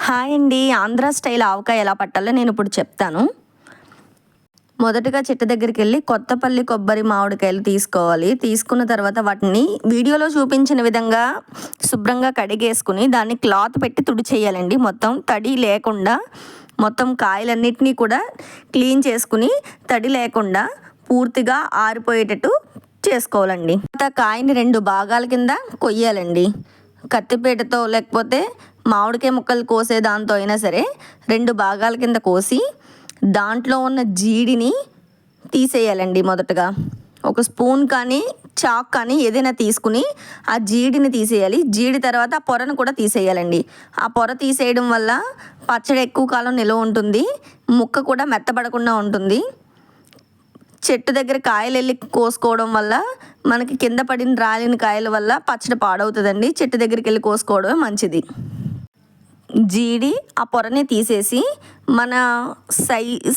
Hi అండి. Andhra style ఆవకాయ ఎలా పట్టాలో నేను ఇప్పుడు చెప్తాను. మొదటగా చెట్టు దగ్గరికి వెళ్ళి కొత్తపల్లి కొబ్బరి మామిడికాయలు తీసుకోవాలి. తీసుకున్న తర్వాత వాటిని వీడియోలో చూపించిన విధంగా శుభ్రంగా కడిగేసుకుని దాన్ని క్లాత్ పెట్టి తుడిచేయాలండి. మొత్తం తడి లేకుండా మొత్తం కాయలన్నిటినీ కూడా క్లీన్ చేసుకుని తడి లేకుండా పూర్తిగా ఆరిపోయేటట్టు చేసుకోవాలండి. కాయని 2 భాగాల కింద కొయ్యాలండి. కత్తిపీటతో లేకపోతే మామిడికాయ ముక్కలు కోసే దాంతో అయినా సరే 2 భాగాల కింద కోసి దాంట్లో ఉన్న జీడిని తీసేయాలండి. మొదటగా ఒక స్పూన్ కానీ చాక్ కానీ ఏదైనా తీసుకుని ఆ జీడిని తీసేయాలి. జీడి తర్వాత ఆ పొరను కూడా తీసేయాలండి. ఆ పొర తీసేయడం వల్ల పచ్చడి ఎక్కువ కాలం నిల్వ ఉంటుంది, ముక్క కూడా మెత్తబడకుండా ఉంటుంది. చెట్టు దగ్గర కాయలు వెళ్ళి కోసుకోవడం వల్ల మనకి కింద పడిన రాలిన కాయల వల్ల పచ్చడి పాడవుతుందండి. చెట్టు దగ్గరికి వెళ్ళి కోసుకోవడమే మంచిది. జీడి ఆ పొరని తీసేసి మన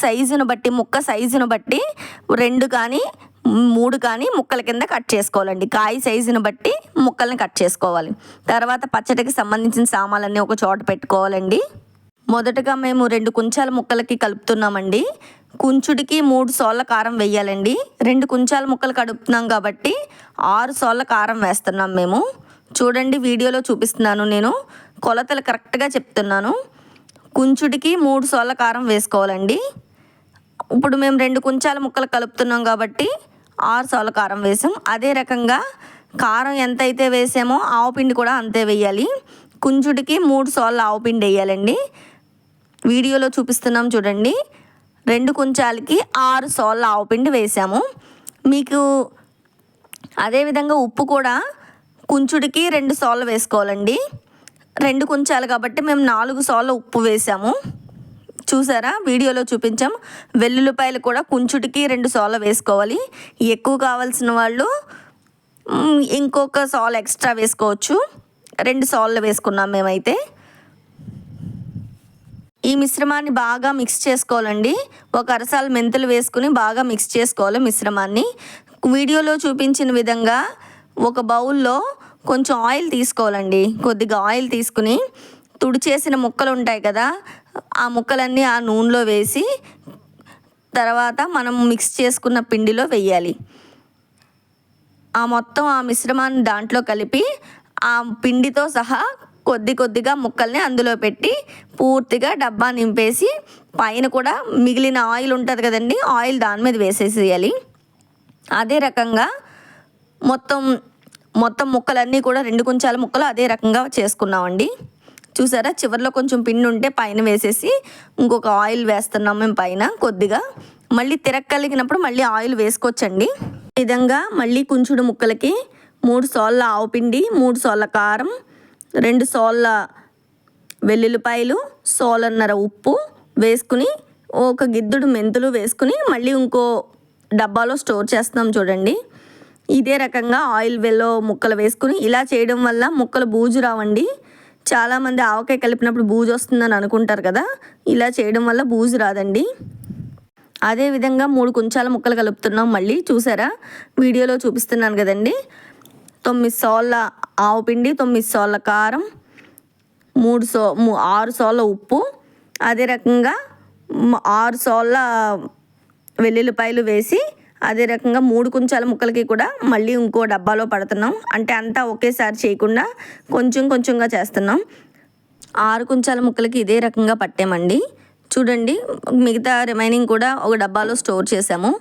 సైజును బట్టి ముక్క సైజును బట్టి 2 కానీ 3 కానీ ముక్కల కింద కట్ చేసుకోవాలండి. కాయ సైజును బట్టి ముక్కల్ని కట్ చేసుకోవాలి. తర్వాత పచ్చడికి సంబంధించిన సామాన్లన్నీ ఒక చోట పెట్టుకోవాలండి. మొదటగా మేము 2 కుంచాల ముక్కలకి కలుపుతున్నామండి. కుంచుడికి 3 సోళ్ళ కారం వేయాలండి. 2 కుంచాల ముక్కలు కడుపుతున్నాం కాబట్టి 6 సోళ్ళ కారం వేస్తున్నాం మేము. చూడండి, వీడియోలో చూపిస్తున్నాను, నేను కొలతలు కరెక్ట్గా చెప్తున్నాను. కుంచుడికి 3 సోళ్ళ కారం వేసుకోవాలండి. ఇప్పుడు మేము 2 కుంచాల ముక్కలు కలుపుతున్నాం కాబట్టి 6 సోళ్ళ కారం వేసాం. అదే రకంగా కారం ఎంతైతే వేసామో ఆవపిండి కూడా అంతే వేయాలి. కుంచుడికి 3 సోళ్ళ ఆవపిండి వేయాలండి. వీడియోలో చూపిస్తున్నాం చూడండి. 2 కుంచాలకి 6 సోళ్ళ ఆవపిండి వేసాము. మీకు అదేవిధంగా ఉప్పు కూడా కుంచుడికి 2 సోళ్ళు వేసుకోవాలండి. 2 కుంచాలు కాబట్టి మేము 4 సోళ్ళ ఉప్పు వేసాము. చూసారా, వీడియోలో చూపించాం. వెల్లుల్లిపాయలు కూడా కుంచుడికి 2 సోళ్ళ వేసుకోవాలి. ఎక్కువ కావాల్సిన వాళ్ళు ఇంకొక సోళ్ళ ఎక్స్ట్రా వేసుకోవచ్చు. 2 సోళ్ళు వేసుకున్నాం మేమైతే. ఈ మిశ్రమాన్ని బాగా మిక్స్ చేసుకోవాలండి. ఒక అరసాలు మెంతులు వేసుకుని బాగా మిక్స్ చేసుకోవాలి మిశ్రమాన్ని. వీడియోలో చూపించిన విధంగా ఒక బౌల్లో కొంచెం ఆయిల్ తీసుకోవాలండి. కొద్దిగా ఆయిల్ తీసుకుని తుడిచేసిన ముక్కలు ఉంటాయి కదా, ఆ ముక్కలన్నీ ఆ నూనెలో వేసి తర్వాత మనం మిక్స్ చేసుకున్న పిండిలో వేయాలి. మొత్తం ఆ మిశ్రమాన్ని దాంట్లో కలిపి ఆ పిండితో సహా కొద్దిగా ముక్కల్ని అందులో పెట్టి పూర్తిగా డబ్బా నింపేసి పైన కూడా మిగిలిన ఆయిల్ ఉంటుంది కదండి, ఆయిల్ దాని మీద వేసేసేయాలి. అదే రకంగా మొత్తం ముక్కలన్నీ కూడా 2 కుంచాల ముక్కలు అదే రకంగా చేసుకున్నామండి. చూసారా, చివరిలో కొంచెం పిండి ఉంటే పైన వేసేసి ఇంకొక ఆయిల్ వేస్తున్నాం మేము పైన కొద్దిగా. మళ్ళీ తిరగలిగినప్పుడు మళ్ళీ ఆయిల్ వేసుకోవచ్చండి. ఈ విధంగా మళ్ళీ కుంచుడు ముక్కలకి 3 సోళ్ళ ఆవపిండి, 3 సోళ్ళ కారం, 2 సోళ్ళ వెల్లుల్లిపాయలు, సోలన్నర ఉప్పు వేసుకుని ఒక గిద్దుడు మెంతులు వేసుకుని మళ్ళీ ఇంకో డబ్బాలో స్టోర్ చేస్తున్నాం చూడండి. ఇదే రకంగా ఆయిల్ వెల్లో ముక్కలు వేసుకుని ఇలా చేయడం వల్ల ముక్కలు బూజు రావండి. చాలామంది ఆవకాయ కలిపినప్పుడు బూజు వస్తుందని అనుకుంటారు కదా, ఇలా చేయడం వల్ల బూజు రాదండి. అదేవిధంగా 3 కుంచాల ముక్కలు కలుపుతున్నాం మళ్ళీ. చూసారా, వీడియోలో చూపిస్తున్నాను కదండి. 9 సోళ్ళ ఆవపిండి, 9 సోళ్ళ కారం, 6 సోళ్ళ ఉప్పు, అదే రకంగా 6 సోళ్ళ వెల్లుల్లిపాయలు వేసి అదే రకంగా 3 కుంచాల ముక్కలకి కూడా మళ్ళీ ఇంకో డబ్బాలో పడుతున్నాం. అంటే అంతా ఒకేసారి చేయకుండా కొంచెంగా చేస్తున్నాం. 6 కుంచాల ముక్కలకి ఇదే రకంగా పట్టామండి. చూడండి, మిగతా రిమైనింగ్ కూడా ఒక డబ్బాలో స్టోర్ చేసాము.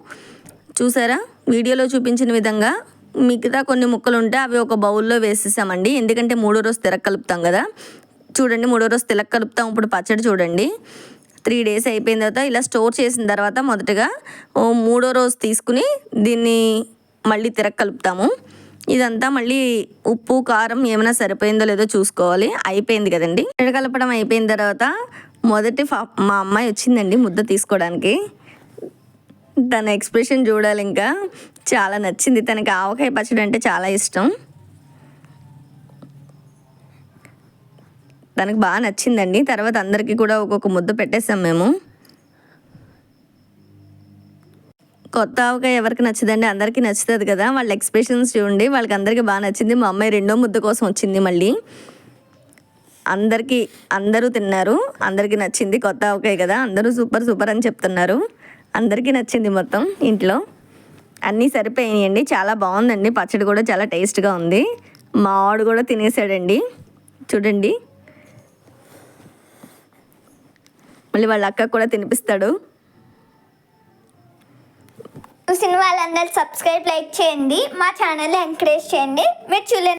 చూసారా, వీడియోలో చూపించిన విధంగా మిగతా కొన్ని ముక్కలు ఉంటే అవి ఒక బౌల్లో వేసేసామండి. ఎందుకంటే 3వ రోజు తిరగ కలుపుతాం కదా. చూడండి, 3వ రోజు తిరగ కలుపుతాం. ఇప్పుడు పచ్చడి చూడండి, 3 డేస్ అయిపోయిన తర్వాత ఇలా స్టోర్ చేసిన తర్వాత మొదటగా 3వ రోజు తీసుకుని దీన్ని మళ్ళీ తిరగ కలుపుతాము. ఇదంతా మళ్ళీ ఉప్పు కారం ఏమైనా సరిపోయిందో లేదో చూసుకోవాలి. అయిపోయింది కదండి. తిరగ కలపడం అయిపోయిన తర్వాత మా అమ్మాయి వచ్చిందండి ముద్ద తీసుకోవడానికి. తన ఎక్స్ప్రెషన్ చూడాలి, ఇంకా చాలా నచ్చింది. తనకి ఆవకాయ పచ్చడి అంటే చాలా ఇష్టం. తనకు బాగా నచ్చిందండి. తర్వాత అందరికీ కూడా ఒక్కొక్క ముద్ద పెట్టేసాం మేము. కొత్త ఆవకాయ ఎవరికి నచ్చదండి, అందరికీ నచ్చుతుంది కదా. వాళ్ళ ఎక్స్ప్రెషన్స్ చూడండి, వాళ్ళకి అందరికీ బాగా నచ్చింది. మా అమ్మాయి 2వ ముద్ద కోసం వచ్చింది మళ్ళీ. అందరూ తిన్నారు, అందరికీ నచ్చింది. కొత్త ఆవకాయ కదా, అందరూ సూపర్ సూపర్ అని చెప్తున్నారు. అందరికీ నచ్చింది మొత్తం ఇంట్లో. అన్నీ సరిపోయాయండి, చాలా బాగుందండి. పచ్చడి కూడా చాలా టేస్ట్గా ఉంది. మా వాడు కూడా తినేసాడండి, చూడండి. మళ్ళీ వాళ్ళ అక్క కూడా తినిపిస్తాడు. చూసిన వాళ్ళందరూ సబ్స్క్రైబ్, లైక్ చేయండి. మా ఛానల్ని ఎంకరేజ్ చేయండి. మీరు చూడండి.